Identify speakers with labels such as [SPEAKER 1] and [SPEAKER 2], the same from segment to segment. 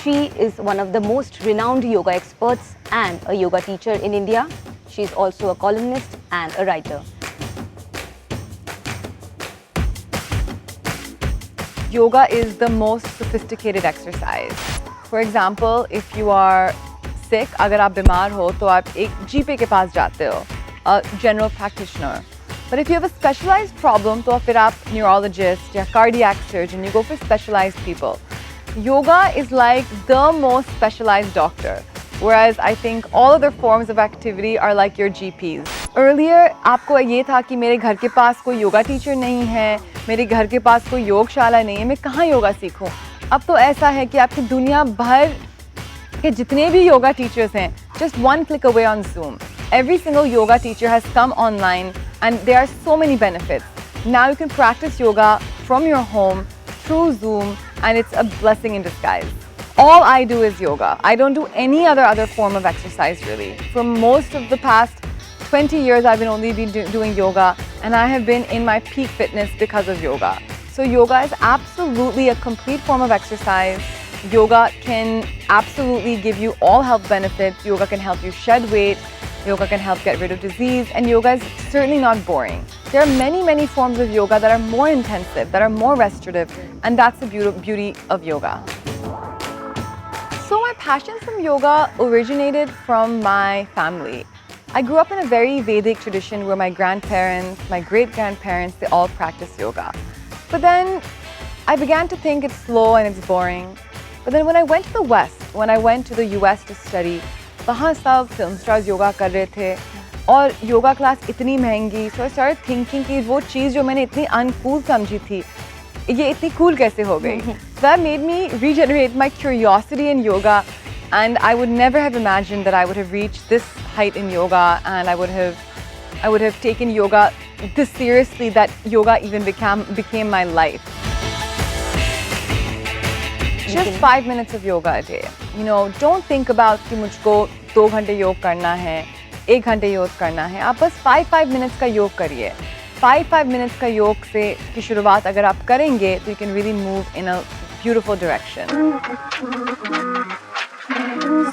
[SPEAKER 1] She is one of the most renowned yoga experts and a yoga teacher in India. She is also a columnist and a writer.
[SPEAKER 2] Yoga is the most sophisticated exercise. For example, if you are sick, अगर आप बीमार हो तो आप एक GP के पास जाते हो, a general practitioner. But if you have a specialized problem, तो फिर आप neurologist या cardiac surgeon, you go for specialized people. Yoga is like the most specialized doctor, whereas I think all other forms of activity are like your GPs. Earlier, आपको ये था कि मेरे घर के पास कोई योगा टीचर नहीं है, मेरे घर के पास कोई योगशाला नहीं है, मैं कहाँ योगा सीखूं? अब तो ऐसा है कि आपकी दुनिया भर के जितने भी योगा टीचर्स हैं, just one click away on Zoom. Every single yoga teacher has come online and there are so many benefits. Now you can practice yoga from your home through Zoom and it's a blessing in disguise. All I do is yoga. I don't do any other form of exercise really. For most of the past 20 years I've been doing yoga and I have been in my peak fitness because of yoga. So yoga is absolutely a complete form of exercise. Yoga can absolutely give you all health benefits. Yoga can help you shed weight. Yoga can help get rid of disease, and yoga is certainly not boring. There are many forms of yoga that are more intensive, that are more restorative, and that's the beauty of yoga. So my passion from yoga originated from my family. I grew up in a very Vedic tradition where my grandparents, my great-grandparents, they all practice yoga. But then I began to think it's slow and it's boring. But then when I went to the West, when I went to the US to study, वहाँ सब film stars yoga कर रहे थे और yoga class इतनी महंगी. So I started thinking कि वो चीज़ जो मैंने इतनी uncool समझी थी, ये इतनी cool कैसे हो गई? So that made me regenerate my curiosity in yoga, and I would never have imagined that I would have reached this height in yoga, and I would have taken yoga this seriously that yoga even became my life. Just 5 minutes of yoga a day. You know, don't think about कि मुझको 2 घंटे योग करना है, 1 घंटे योग करना है. आप बस 5 minutes का योग करिए. 5 minutes का योग से की शुरुआत अगर आप करेंगे, तो you can really move in a beautiful direction.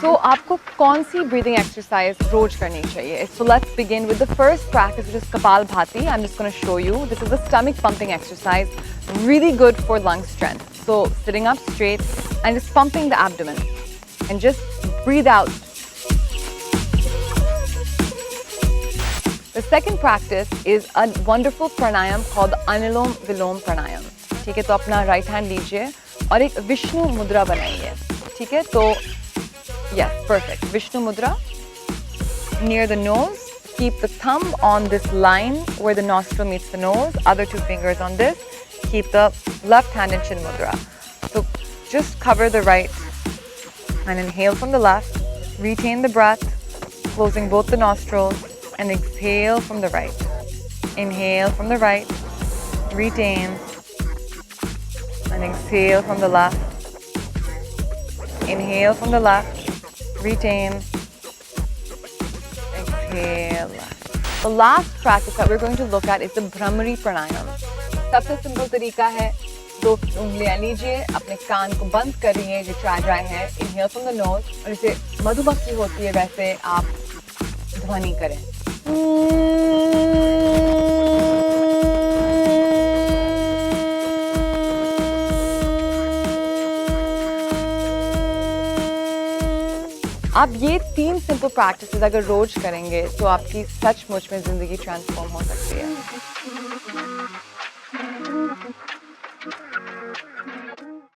[SPEAKER 2] So आपको कौन सी breathing exercise रोज करनी चाहिए? So let's begin with the first practice, which is Kapalbhati. I'm just going to show you. This is a stomach pumping exercise, really good for lung strength. So sitting up straight and just pumping the abdomen and just breathe out. The second practice is a wonderful pranayam called Anulom Vilom Pranayam. ठीक है, तो अपना right hand लीजिए और एक विष्णु मुद्रा बनाइए. ठीक है, तो yes, perfect. Vishnu Mudra. Near the nose, keep the thumb on this line where the nostril meets the nose, other 2 fingers on this. Keep the left hand in Chin Mudra. So just cover the right and inhale from the left. Retain the breath, closing both the nostrils, and exhale from the right. Inhale from the right, retain, and exhale from the left. Inhale from the left, retain, exhale. The last practice that we're going to look at is the Bhramari Pranayam. सबसे simple तरीका है, 2 उंगलियां लीजिए, अपने कान को बंद करिए, जो ड्राई है, इनहेल फ्रॉम द नोज, और इसे मधुमक्खी होती है वैसे आप ध्वनि करें. आप ये 3 सिंपल प्रैक्टिसेस अगर रोज करेंगे तो आपकी सचमुच में ज़िंदगी ट्रांसफॉर्म हो सकती है.